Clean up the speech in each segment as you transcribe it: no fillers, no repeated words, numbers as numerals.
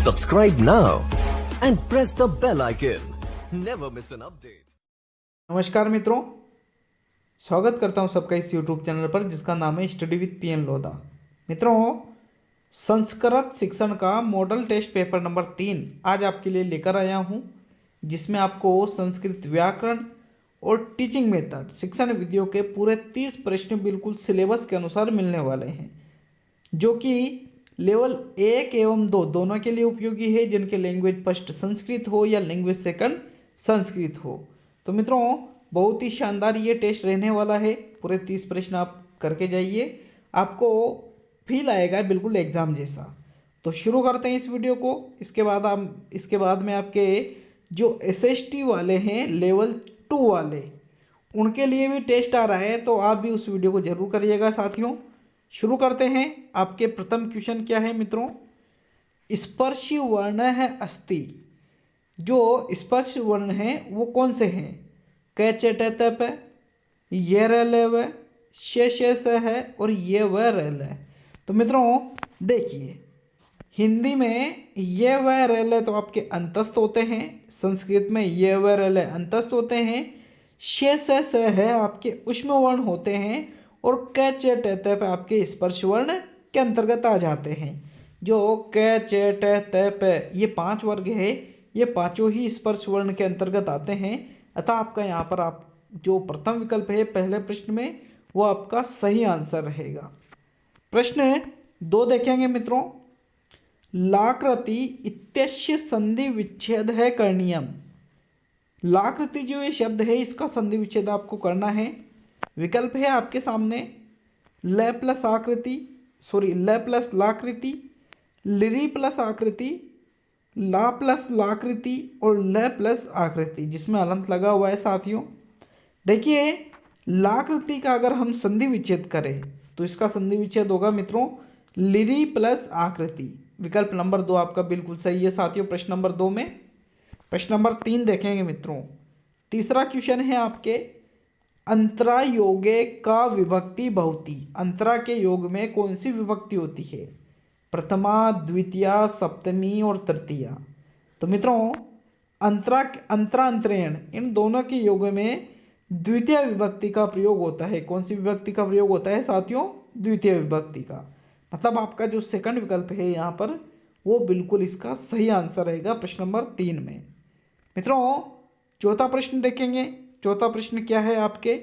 Subscribe now and press the bell icon. Never miss an update. नमस्कार मित्रों, स्वागत करता हूं सबका इस YouTube चैनल पर जिसका नाम है स्टडी विद पीएन लोधा। मित्रों, संस्कृत शिक्षण का मॉडल टेस्ट पेपर नंबर 3 आज आपके लिए लेकर आया हूं, जिसमें आपको संस्कृत व्याकरण और टीचिंग मेथड शिक्षण विधियों के पूरे 30 प्रश्न बिल्कुल सिलेबस के अनुसार मिलने वाले हैं, जो कि लेवल 1 एवं 2 दोनों के लिए उपयोगी है, जिनके लैंग्वेज फर्स्ट संस्कृत हो या लैंग्वेज सेकंड संस्कृत हो। तो मित्रों, बहुत ही शानदार ये टेस्ट रहने वाला है। पूरे 30 प्रश्न आप करके जाइए, आपको फील आएगा बिल्कुल एग्ज़ाम जैसा। तो शुरू करते हैं इस वीडियो को। इसके बाद में आपके जो एसएसटी वाले हैं लेवल 2 वाले, उनके लिए भी टेस्ट आ रहा है, तो आप भी उस वीडियो को जरूर करिएगा साथियों। शुरू करते हैं। आपके प्रथम क्वेश्चन क्या है मित्रों? स्पर्श वर्ण है अस्ति। जो स्पर्श वर्ण है वो कौन से हैं? क च ट त प, ये रल व, शेष है और ये व रल है। तो मित्रों देखिए, हिंदी में ये व रल है तो आपके अंतस्थ होते हैं, संस्कृत में ये व रल है अंतस्थ होते हैं, शेष है आपके उष्म वर्ण होते हैं और क च ट त प आपके स्पर्श वर्ण के अंतर्गत आ जाते हैं। जो क च ट त प ये 5 वर्ग है, ये पांचों ही स्पर्श वर्ण के अंतर्गत आते हैं। अतः आपका यहाँ पर आप जो प्रथम विकल्प है पहले प्रश्न में, वो आपका सही आंसर रहेगा। प्रश्न 2 देखेंगे मित्रों। लाकृति इत्यस्य संधि विच्छेद है करणीयम। लाकृति जो ये शब्द है, इसका संधि विच्छेद आपको करना है। विकल्प है आपके सामने ल प्लस लाकृति, लिरी प्लस आकृति, ला प्लस लाकृति और ल प्लस आकृति, जिसमें अलंत लगा हुआ है साथियों। देखिए, लाकृति का अगर हम संधि विच्छेद करें तो इसका संधि विच्छेद होगा मित्रों लिरी प्लस आकृति। विकल्प नंबर 2 आपका बिल्कुल सही है साथियों प्रश्न नंबर 2 में। प्रश्न नंबर 3 देखेंगे मित्रों। तीसरा क्वेश्चन है आपके अंतरा योगे का विभक्ति बहुती। अंतरा के योग में कौन सी विभक्ति होती है? प्रथमा, द्वितीया, सप्तमी और तृतीया। तो मित्रों, अंतरांतरेण इन दोनों के योग में द्वितीय विभक्ति का प्रयोग होता है। कौन सी विभक्ति का प्रयोग होता है साथियों? द्वितीय विभक्ति का। मतलब आपका जो सेकंड विकल्प है यहाँ पर, वो बिल्कुल इसका सही आंसर रहेगा प्रश्न नंबर 3 में। मित्रों, चौथा प्रश्न देखेंगे। चौथा प्रश्न क्या है आपके?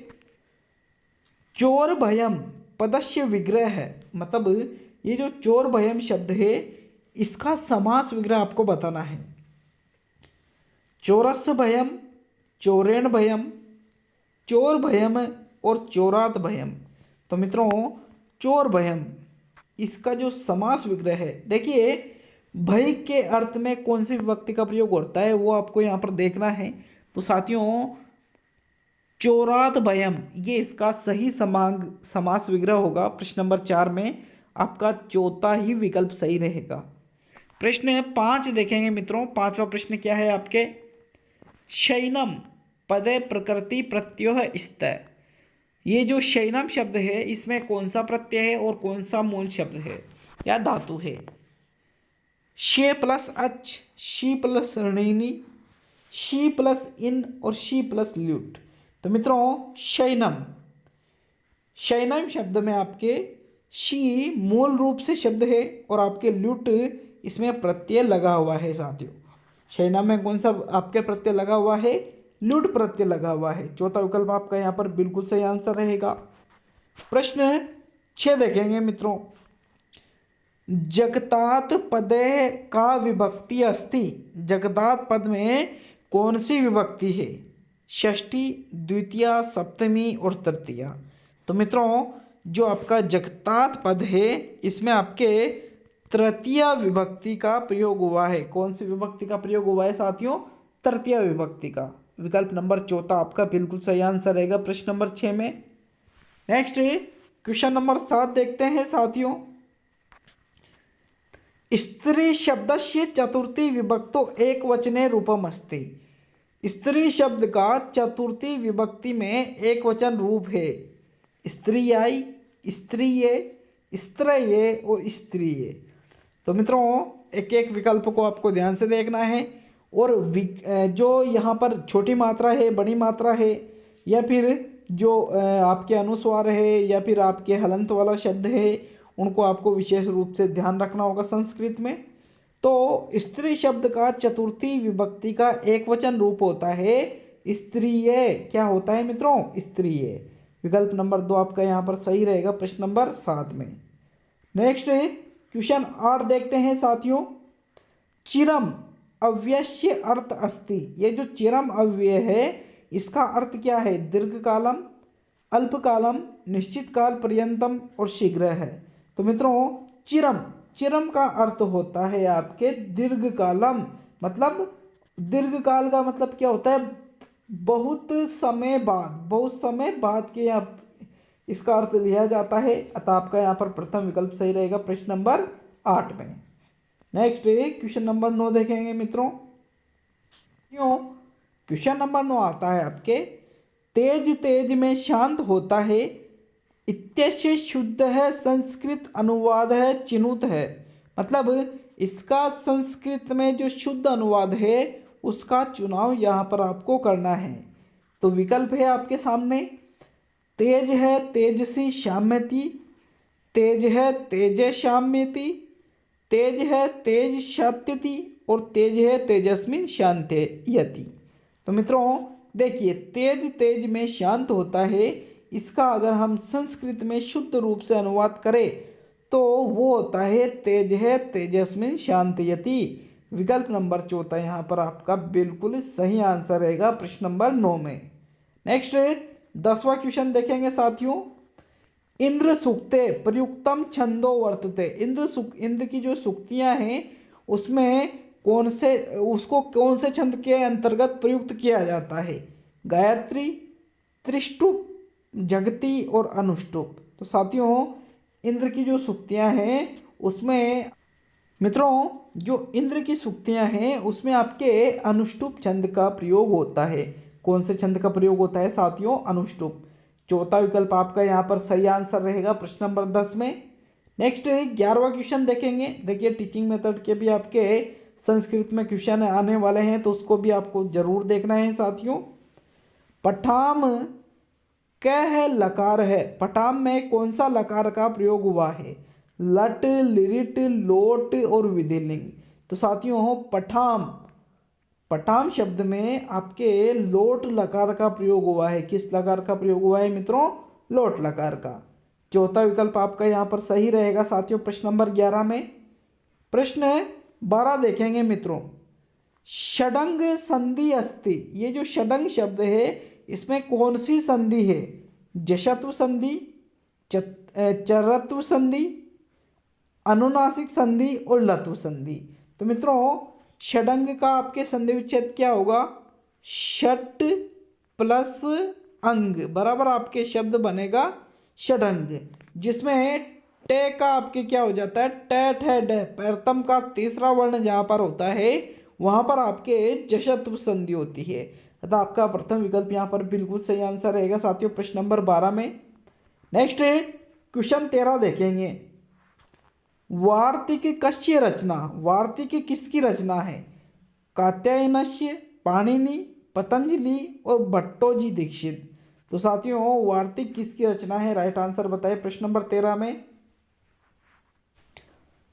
चोर भयम पदस्य विग्रह है। मतलब ये जो चोर भयम शब्द है, इसका समास विग्रह आपको बताना है। चोरस्य भयम, चोरेण भयम, चोर भयम और चोरात भयम। तो मित्रों, चोर भयम इसका जो समास विग्रह है, देखिए भय के अर्थ में कौन सी विभक्ति का प्रयोग होता है वो आपको यहाँ पर देखना है। तो साथियों, चोरात भयम ये इसका सही समास विग्रह होगा। प्रश्न नंबर 4 में आपका चौथा ही विकल्प सही रहेगा। प्रश्न 5 देखेंगे मित्रों। 5वां प्रश्न क्या है आपके? शयनम पदे प्रकृति प्रत्यय स्त। ये जो शयनम शब्द है, इसमें कौन सा प्रत्यय है और कौन सा मूल शब्द है या धातु है? शे प्लस अच, शी प्लस ऋणी, शी प्लस इन और शी प्लस ल्यूट। तो मित्रों, शयनम शब्द में आपके शी मूल रूप से शब्द है और आपके ल्यूट इसमें प्रत्यय लगा हुआ है साथियों। शयनम में कौन सा आपके प्रत्यय लगा हुआ है? ल्यूट प्रत्यय लगा हुआ है। चौथा विकल्प आपका यहाँ पर बिल्कुल सही आंसर रहेगा। प्रश्न 6 देखेंगे मित्रों। जगतात पदे का विभक्ति अस्ति। जगतात पद में कौन सी विभक्ति है? षष्ठी, द्वितीया, सप्तमी और तृतीया। तो मित्रों, जो आपका जगतात पद है, इसमें आपके तृतीय विभक्ति का प्रयोग हुआ है। कौन सी विभक्ति का प्रयोग हुआ है साथियों? तृतीय विभक्ति का। विकल्प नंबर 4 आपका बिल्कुल सही आंसर रहेगा प्रश्न नंबर 6 में। नेक्स्ट क्वेश्चन नंबर 7 देखते हैं साथियों। स्त्री शब्दस्य चतुर्थी विभक्तो एक वचने रूपम अस्ति। स्त्री शब्द का चतुर्थी विभक्ति में एक वचन रूप है। स्त्रियाई, स्त्रीये, स्त्रये और स्त्रीये। तो मित्रों एक एक विकल्प को आपको ध्यान से देखना है और जो यहाँ पर छोटी मात्रा है, बड़ी मात्रा है, या फिर जो आपके अनुस्वार है या फिर आपके हलंत वाला शब्द है, उनको आपको विशेष रूप से ध्यान रखना होगा संस्कृत में। तो स्त्री शब्द का चतुर्थी विभक्ति का एक वचन रूप होता है स्त्रीय। क्या होता है मित्रों? स्त्रीय। विकल्प नंबर 2 आपका यहाँ पर सही रहेगा प्रश्न नंबर 7 में। नेक्स्ट क्वेश्चन 8 देखते हैं साथियों। चिरम अव्यस्य अर्थ अस्ति। ये जो चिरम अव्यय है इसका अर्थ क्या है? दीर्घकालम, अल्पकालम, निश्चित काल पर्यंतम और शीघ्र है। तो मित्रों चिरम, चिरम का अर्थ होता है आपके दीर्घकालम। मतलब दीर्घकाल का मतलब क्या होता है? बहुत समय बाद, बहुत समय बाद के आप इसका अर्थ लिया जाता है। अतः आपका यहाँ पर प्रथम विकल्प सही रहेगा प्रश्न नंबर 8 में। नेक्स्ट क्वेश्चन नंबर 9 देखेंगे मित्रों। क्वेश्चन नंबर 9 आता है आपके तेज तेज में शांत होता है इत्यस्य शुद्ध है संस्कृत अनुवाद है चिनुत है। मतलब इसका संस्कृत में जो शुद्ध अनुवाद है उसका चुनाव यहाँ पर आपको करना है। तो विकल्प है आपके सामने, तेज है तेजसी शाम्यति, तेज है तेज शाम्यति, तेज है तेज शात्यति और तेज है तेजस्मिन शांतयति। तो मित्रों देखिए तेज तेज में शांत होता है, इसका अगर हम संस्कृत में शुद्ध रूप से अनुवाद करें तो वो होता है तेज है तेजस्मिन शांतयति। विकल्प नंबर 4 यहाँ पर आपका बिल्कुल सही आंसर रहेगा प्रश्न नंबर 9 में। नेक्स्ट 10वां क्वेश्चन देखेंगे साथियों। इंद्र सूक्ते प्रयुक्तम छंदो वर्तते। इंद्र की जो सूक्तियाँ हैं उसमें कौन से छंद के अंतर्गत प्रयुक्त किया जाता है? गायत्री, त्रिष्टुप, जगती और अनुष्टुप। तो साथियों इंद्र की जो सूक्तियाँ हैं उसमें मित्रों जो इंद्र की सूक्तियाँ हैं उसमें आपके अनुष्टुप छंद का प्रयोग होता है। कौन से छंद का प्रयोग होता है साथियों? अनुष्टुप। चौथा विकल्प आपका यहाँ पर सही आंसर रहेगा प्रश्न नंबर 10 में। नेक्स्ट 11वां क्वेश्चन देखेंगे। देखिए टीचिंग मेथड के भी आपके संस्कृत में क्वेश्चन आने वाले हैं तो उसको भी आपको जरूर देखना है साथियों। पठाम कह लकार है। पठाम में कौन सा लकार का प्रयोग हुआ है? लट, लिरिट, लोट और विधिलिंग। तो साथियों पठाम शब्द में आपके लोट लकार का प्रयोग हुआ है। किस लकार का प्रयोग हुआ है मित्रों? लोट लकार का। चौथा विकल्प आपका यहाँ पर सही रहेगा साथियों प्रश्न नंबर 11 में। प्रश्न 12 देखेंगे मित्रों। षडंग संधि अस्ति। ये जो षडंग शब्द है इसमें कौन सी संधि है? जशत्व संधि, चरत्व संधि, अनुनासिक संधि और लत्व संधि। तो मित्रों षडंग का आपके संधि विच्छेद क्या होगा? षट प्लस अंग बराबर आपके शब्द बनेगा षडंग, जिसमें टे का आपके क्या हो जाता है? टेट है डे। प्रथम का तीसरा वर्ण जहाँ पर होता है वहाँ पर आपके जशत्व संधि होती है। अतः आपका प्रथम विकल्प यहाँ पर बिल्कुल सही आंसर रहेगा साथियों प्रश्न नंबर 12 में। नेक्स्ट क्वेश्चन 13 देखेंगे। वार्तिक कस्य रचना। वार्तिक किसकी रचना है? कात्यायनस्य, पाणिनि, पतंजलि और भट्टोजी दीक्षित। तो साथियों वार्तिक किसकी रचना है? राइट आंसर बताइए प्रश्न नंबर 13 में।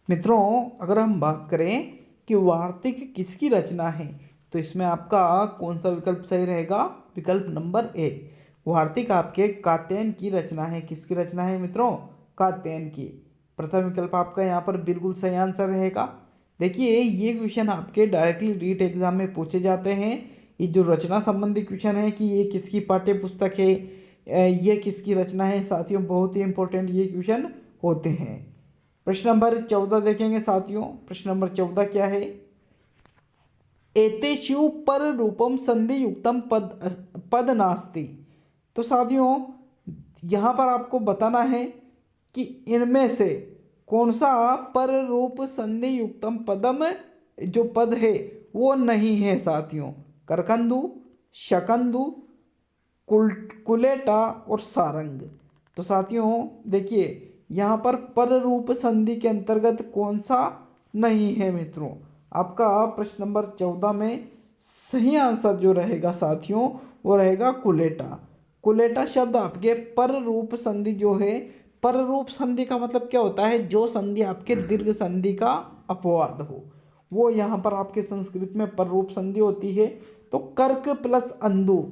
मित्रों अगर हम बात करें कि वार्तिक किसकी रचना है तो इसमें आपका कौन सा विकल्प सही रहेगा? विकल्प नंबर 1। वार्तिक आपके कात्यायन की रचना है। किसकी रचना है मित्रों? कात्यायन की। प्रथम विकल्प आपका यहाँ पर बिल्कुल सही आंसर रहेगा। देखिए ये क्वेश्चन आपके डायरेक्टली रीट एग्जाम में पूछे जाते हैं। ये जो रचना संबंधी क्वेश्चन है कि ये किसकी पाठ्य पुस्तक है, ये किसकी रचना है, साथियों बहुत ही इंपॉर्टेंट ये क्वेश्चन होते हैं। प्रश्न नंबर 14 देखेंगे साथियों। प्रश्न नंबर 14 क्या है? एतेषु पर रूपम संधि युक्तम पद नास्ति। तो साथियों यहाँ पर आपको बताना है कि इनमें से कौन सा पर रूप संधि युक्तम पदम जो पद है वो नहीं है साथियों। करकंदु, शकंदु, कुलेटा और सारंग। तो साथियों देखिए यहाँ पर रूप संधि के अंतर्गत कौन सा नहीं है मित्रों। आपका प्रश्न नंबर 14 में सही आंसर जो रहेगा साथियों वो रहेगा कुलेटा। कुलेटा शब्द आपके पर रूप संधि जो है, पर रूप संधि का मतलब क्या होता है, जो संधि आपके दीर्घ संधि का अपवाद हो, वो यहाँ पर आपके संस्कृत में पर रूप संधि होती है। तो कर्क प्लस अंधु,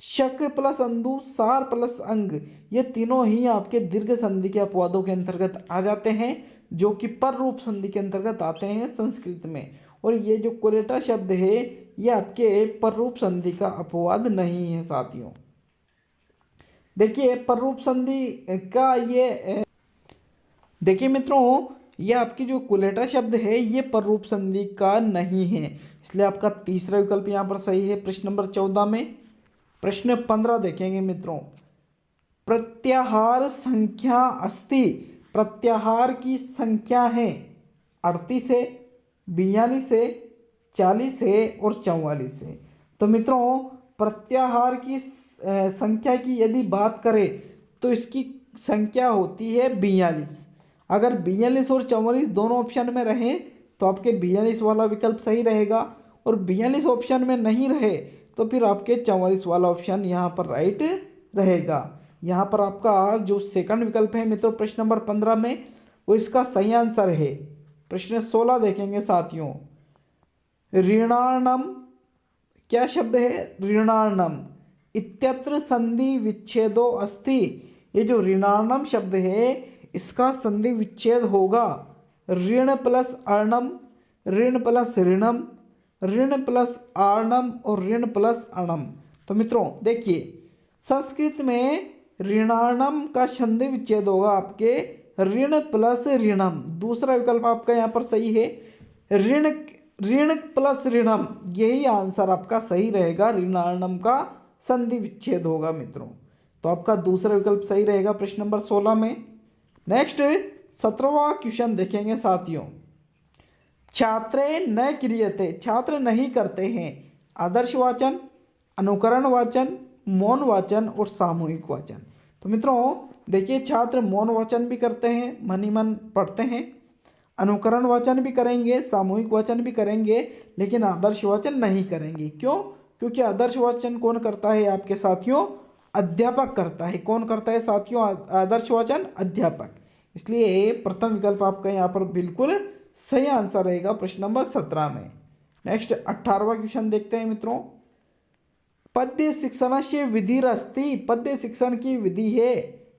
शक प्लस अंधु, सार प्लस अंग, ये तीनों ही आपके दीर्घ संधि के अपवादों के अंतर्गत आ जाते हैं, जो कि पर रूप संधि के अंतर्गत आते हैं संस्कृत में। और ये जो कुलेटा शब्द है ये आपके पर रूप संधि का अपवाद नहीं है साथियों। देखिए पर रूप संधि का ये देखिए मित्रों, ये आपकी जो कुलेटा शब्द है ये पर रूप संधि का नहीं है, इसलिए आपका तीसरा विकल्प यहाँ पर सही है प्रश्न नंबर 14 में। प्रश्न 15 देखेंगे मित्रों, प्रत्याहार संख्या अस्ति, प्रत्याहार की संख्या है 38 है, 42 है, 40 है और 44 है। तो मित्रों प्रत्याहार की संख्या की यदि बात करें तो इसकी संख्या होती है 42। अगर 42 और 44 दोनों ऑप्शन में रहें तो आपके 42 वाला विकल्प सही रहेगा, और 42 ऑप्शन में नहीं रहे तो फिर आपके 44 वाला ऑप्शन यहाँ पर राइट रहेगा। यहाँ पर आपका जो सेकंड विकल्प है मित्रों प्रश्न नंबर 15 में, वो इसका सही आंसर है। प्रश्न 16 देखेंगे साथियों, ऋणार्णम, क्या शब्द है, ऋणार्णम इत्यत्र संधि विच्छेदो अस्ति। ये जो ऋणार्णम शब्द है इसका संधि विच्छेद होगा ऋण प्लस अर्णम, ऋण प्लस ऋणम, ऋण प्लस आर्णम और ऋण प्लस अणम। तो मित्रों देखिए संस्कृत में ऋणार्णम का संधि विच्छेद होगा आपके ऋण प्लस ऋणम। दूसरा विकल्प आपका यहाँ पर सही है, ऋण ऋण प्लस ऋणम, यही आंसर आपका सही रहेगा, ऋणार्णम का संधि विच्छेद होगा मित्रों। तो आपका दूसरा विकल्प सही रहेगा प्रश्न नंबर 16 में। नेक्स्ट 17वां क्वेश्चन देखेंगे साथियों, छात्रे न क्रियते, छात्र नहीं करते हैं, आदर्शवाचन, अनुकरण वाचन, मौन वाचन और सामूहिक वाचन। तो मित्रों देखिए छात्र मौन वाचन भी करते हैं, मन ही मन पढ़ते हैं, अनुकरण वाचन भी करेंगे, सामूहिक वाचन भी करेंगे, लेकिन आदर्श वाचन नहीं करेंगे। क्यों? क्योंकि आदर्श वाचन कौन करता है आपके साथियों, अध्यापक करता है। कौन करता है साथियों आदर्श वाचन, अध्यापक। इसलिए प्रथम विकल्प आपका यहाँ पर बिल्कुल सही आंसर रहेगा प्रश्न नंबर 17 में। नेक्स्ट 18वां क्वेश्चन देखते हैं मित्रों, पद्य शिक्षण से विधिरस्ति, पद्य शिक्षण की विधि है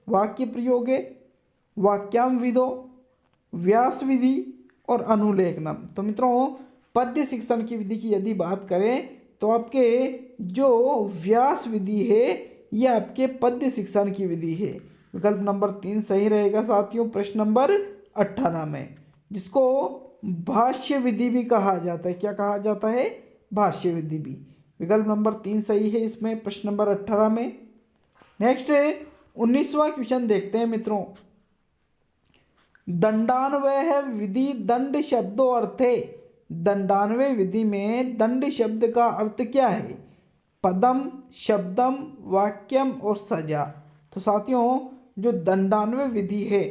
वाक्य प्रयोगे, वाक्याम विदो, व्यास विधि और अनुलेखनम। तो मित्रों पद्य शिक्षण की विधि की यदि बात करें तो आपके जो व्यास विधि है ये आपके पद्य शिक्षण की विधि है। विकल्प नंबर 3 सही रहेगा साथियों प्रश्न नंबर 18 में, जिसको भाष्य विधि भी कहा जाता है। क्या कहा जाता है? भाष्य विधि भी। विकल्प नंबर 3 सही है इसमें प्रश्न नंबर 18 में। नेक्स्ट 19वां क्वेश्चन देखते हैं मित्रों, दंडान्वय विधि दंड शब्दों अर्थे, दंडान्वय विधि में दंड शब्द का अर्थ क्या है? पदम, शब्दम, वाक्यम और सजा। तो साथियों जो दंडान्वय विधि है,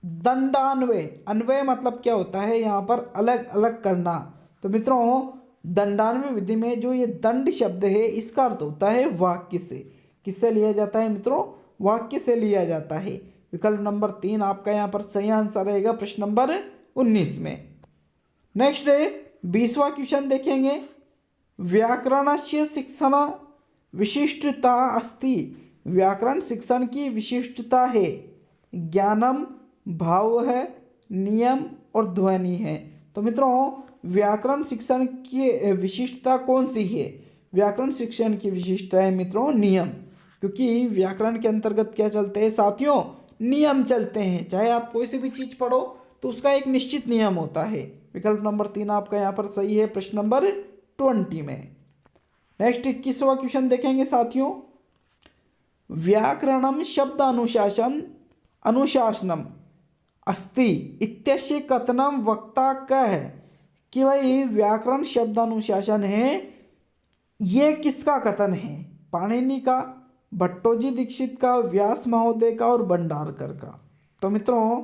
दंडान्वय, अन्वय मतलब क्या होता है यहाँ पर अलग अलग करना। तो मित्रों दंडान्वय विधि में जो ये दंड शब्द है इसका अर्थ होता है वाक्य से। किससे लिया जाता है मित्रों? वाक्य से लिया जाता है। विकल्प नंबर 3 आपका यहाँ पर सही आंसर रहेगा प्रश्न नंबर 19 में। नेक्स्ट 20वां क्वेश्चन देखेंगे, व्याकरणस्य शिक्षण विशिष्टता अस्ति, व्याकरण शिक्षण की विशिष्टता है ज्ञानम, भाव है, नियम और ध्वनि है। तो मित्रों व्याकरण शिक्षण की विशिष्टता कौन सी है? व्याकरण शिक्षण की विशिष्टता है मित्रों नियम, क्योंकि व्याकरण के अंतर्गत क्या चलते हैं साथियों? नियम चलते हैं। चाहे आप कोई सी भी चीज पढ़ो तो उसका एक निश्चित नियम होता है। विकल्प नंबर 3 आपका यहाँ पर सही है प्रश्न नंबर 20 में। नेक्स्ट 21वां क्वेश्चन देखेंगे साथियों, व्याकरणम शब्द अनुशासन अनुशासनम अस्ति इत्यस्य कथनम वक्ता का है कि भाई व्याकरण शब्द अनुशासन है, ये किसका कथन है? पाणिनि का, भट्टोजी दीक्षित का, व्यास महोदय का और भंडारकर का। तो मित्रों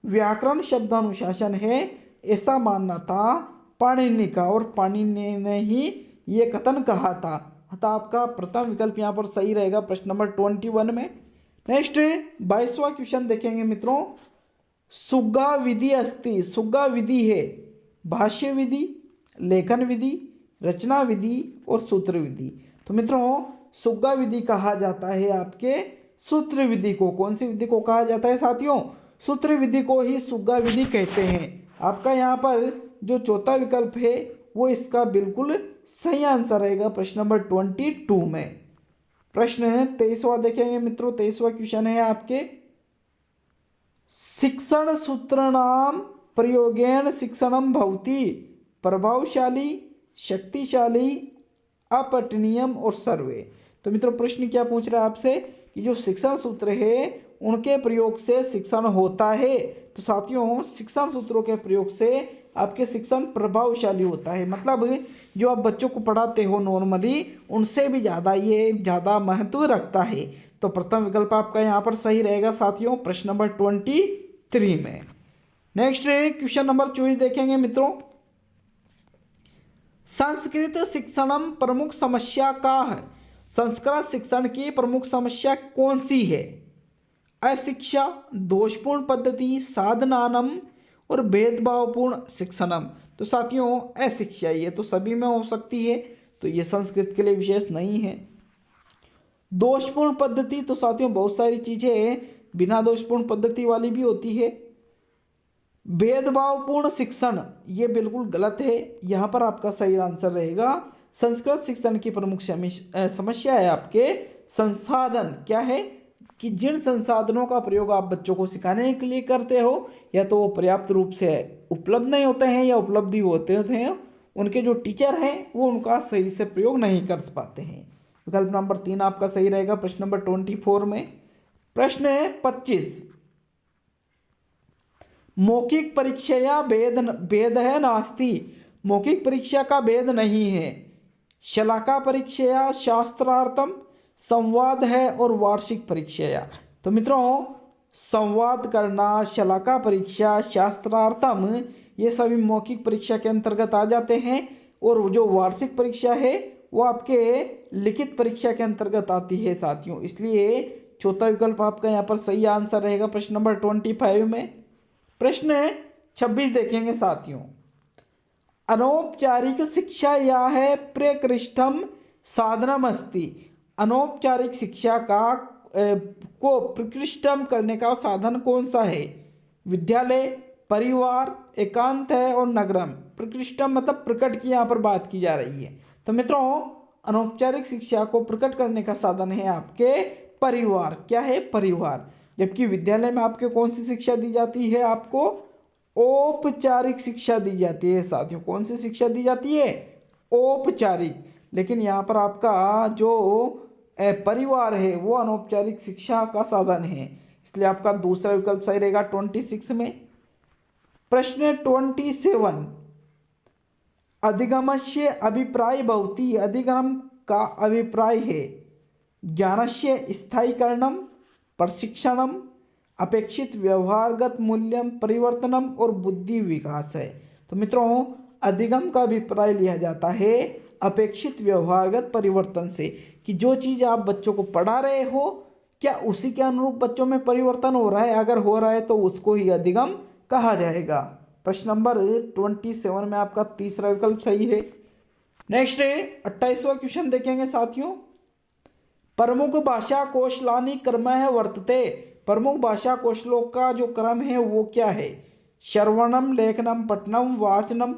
व्याकरण शब्द अनुशासन है ऐसा मानना था पाणिनि का, और पाणिनि ने ही ये कथन कहा था। अतः आपका प्रथम विकल्प यहाँ पर सही रहेगा प्रश्न नंबर 21 में। नेक्स्ट 22वां क्वेश्चन देखेंगे मित्रों। सुग्गा विधि अस्ति, सुग्गा विधि है भाष्य विधि, लेखन विधि, रचना विधि और सूत्र विधि। तो मित्रों सुग्गा विधि कहा जाता है आपके सूत्र विधि को। कौन सी विधि को कहा जाता है साथियों? सूत्र विधि को ही सुग्गा विधि कहते हैं। आपका यहाँ पर जो चौथा विकल्प है वो इसका बिल्कुल सही आंसर रहेगा प्रश्न नंबर 22 में। प्रश्न है 23वां देखेंगे मित्रों। 23वां क्वेश्चन है आपके शिक्षण सूत्रणाम प्रयोगेण शिक्षणम भवति प्रभावशाली, शक्तिशाली, अपठनीयम और सर्वे। तो मित्रों प्रश्न क्या पूछ रहा है आपसे कि जो शिक्षण सूत्र है उनके प्रयोग से शिक्षण होता है। तो साथियों शिक्षण सूत्रों के प्रयोग से आपके शिक्षण प्रभावशाली होता है, मतलब जो आप बच्चों को पढ़ाते हो नॉर्मली उनसे भी ये ज़्यादा महत्व रखता है। तो प्रथम विकल्प आपका यहाँ पर सही रहेगा साथियों प्रश्न नंबर 23 में। नेक्स्ट क्वेश्चन नंबर 24 देखेंगे मित्रों। संस्कृत शिक्षणम प्रमुख समस्या का है? संस्कृत शिक्षण की प्रमुख समस्या कौन सी है? अशिक्षा, दोषपूर्ण पद्धति, साधनानम और भेदभावपूर्ण शिक्षणम। तो साथियों अशिक्षा ये तो सभी में हो सकती है, तो ये संस्कृत के लिए विशेष नहीं है। दोषपूर्ण पद्धति तो साथियों बहुत सारी चीजें बिना दोषपूर्ण पद्धति वाली भी होती है। भेदभावपूर्ण शिक्षण ये बिल्कुल गलत है, यहाँ पर आपका सही आंसर रहेगा संस्कृत शिक्षण की प्रमुख समस्या है आपके संसाधन। क्या है कि जिन संसाधनों का प्रयोग आप बच्चों को सिखाने के लिए करते हो या तो वो पर्याप्त रूप से उपलब्ध नहीं होते हैं या उपलब्धि होते हैं, उनके जो टीचर हैं वो उनका सही से प्रयोग नहीं कर पाते हैं। विकल्प नंबर 3 आपका सही रहेगा प्रश्न नंबर 24 में। प्रश्न है 25। मौखिक परीक्षा भेद है नास्ति, मौखिक परीक्षा का भेद नहीं है। शलाका परीक्षा शास्त्रार्थम, संवाद है और वार्षिक परीक्षा। तो मित्रों संवाद करना, शलाका परीक्षा, शास्त्रार्थम ये सभी मौखिक परीक्षा के अंतर्गत आ जाते हैं, और जो वार्षिक परीक्षा है वो आपके लिखित परीक्षा के अंतर्गत आती है साथियों। इसलिए चौथा विकल्प आपका यहाँ पर सही आंसर रहेगा प्रश्न नंबर 25 में। प्रश्न 26 देखेंगे साथियों। अनौपचारिक शिक्षा या है प्रकृष्टम साधनम अस्ति। अनौपचारिक शिक्षा को प्रकृष्टम करने का साधन कौन सा है? विद्यालय, परिवार, एकांत है और नगरम। प्रकृष्टम मतलब प्रकट की यहाँ पर बात की जा रही है। तो मित्रों अनौपचारिक शिक्षा को प्रकट करने का साधन है आपके परिवार। क्या है? परिवार। जबकि विद्यालय में आपके कौन सी शिक्षा दी जाती है? आपको औपचारिक शिक्षा दी जाती है साथियों। कौन सी शिक्षा दी जाती है? औपचारिक। लेकिन यहाँ पर आपका जो परिवार है वो अनौपचारिक शिक्षा का साधन है, इसलिए आपका दूसरा विकल्प सही रहेगा 26 में। प्रश्न 27। अधिगमस्य अभिप्राय भवति। अधिगम का अभिप्राय है ज्ञानस्य स्थायीकरणम, प्रशिक्षणम, अपेक्षित व्यवहारगत मूल्यम, परिवर्तनम और बुद्धि विकास है। तो मित्रों अधिगम का अभिप्राय लिया जाता है अपेक्षित व्यवहारगत परिवर्तन से, कि जो चीज़ आप बच्चों को पढ़ा रहे हो क्या उसी के अनुरूप बच्चों में परिवर्तन हो रहा है? अगर हो रहा है तो उसको ही अधिगम कहा जाएगा। प्रश्न नंबर 27 में आपका तीसरा विकल्प सही है। नेक्स्ट 28वां क्वेश्चन देखेंगे साथियों। प्रमुख भाषा कौशलानि क्रमः वर्तते। प्रमुख भाषा कौशलों का जो क्रम है वो क्या है? श्रवणम, लेखनम, पठनम, वाचनम,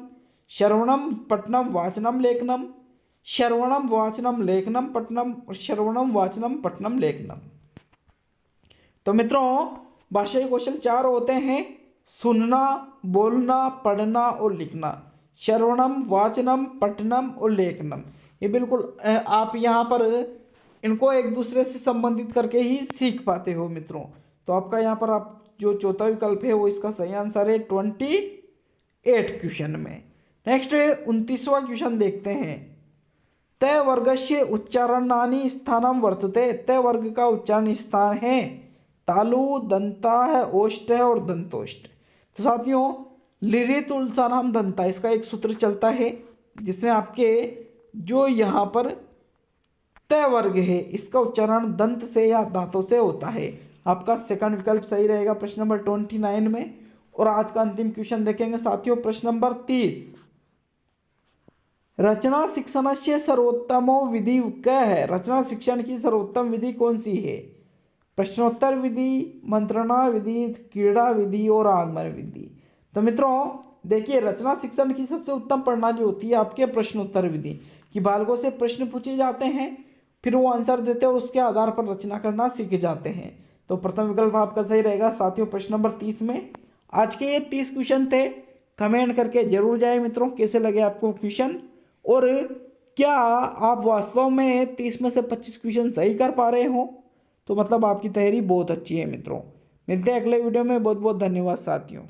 श्रवणम, पठनम, वाचनम, लेखनम, श्रवणम, वाचनम, लेखनम, पठनम, श्रवणम, वाचनम, पठनम, लेखनम। तो मित्रों भाषाई कौशल 4 होते हैं: सुनना, बोलना, पढ़ना और लिखना। श्रवणम, वाचनम, पठनम और लेखनम। ये बिल्कुल आप यहाँ पर इनको एक दूसरे से संबंधित करके ही सीख पाते हो मित्रों। तो आपका यहाँ पर आप जो चौथा विकल्प है वो इसका सही आंसर है 28 क्वेश्चन में। नेक्स्ट 29वां क्वेश्चन देखते हैं। तय वर्गस्य उच्चारणानि स्थानम वर्तते। तय वर्ग का उच्चारण स्थान है तालु, दंता है, ओष्ठ है और दंतोष्ठ। तो साथियों लिरे तुलसाराम दंता, इसका एक सूत्र चलता है जिसमें आपके जो यहाँ पर तय वर्ग है इसका उच्चारण दंत से या दांतों से होता है। आपका सेकंड विकल्प सही रहेगा प्रश्न नंबर 29 में। और आज का अंतिम क्वेश्चन देखेंगे साथियों, प्रश्न नंबर 30। रचना शिक्षण से सर्वोत्तमो विधि क्या है? रचना शिक्षण की सर्वोत्तम विधि कौन सी है? प्रश्नोत्तर विधि, मंत्रणा विधि, क्रीड़ा विधि और आगमन विधि। तो मित्रों देखिए, रचना शिक्षण की सबसे उत्तम प्रणाली होती है आपके प्रश्नोत्तर विधि, कि बालकों से प्रश्न पूछे जाते हैं, फिर वो आंसर देते हैं और उसके आधार पर रचना करना सीखे जाते हैं। तो प्रथम विकल्प आपका सही रहेगा साथियों प्रश्न नंबर 30 में। आज के ये 30 क्वेश्चन थे। कमेंट करके जरूर जाए मित्रों कैसे लगे आपको क्वेश्चन, और क्या आप वास्तव में 30 में से 25 क्वेश्चन सही कर पा रहे हो, तो मतलब आपकी तैयारी बहुत अच्छी है मित्रों। मिलते हैं अगले वीडियो में। बहुत बहुत धन्यवाद साथियों।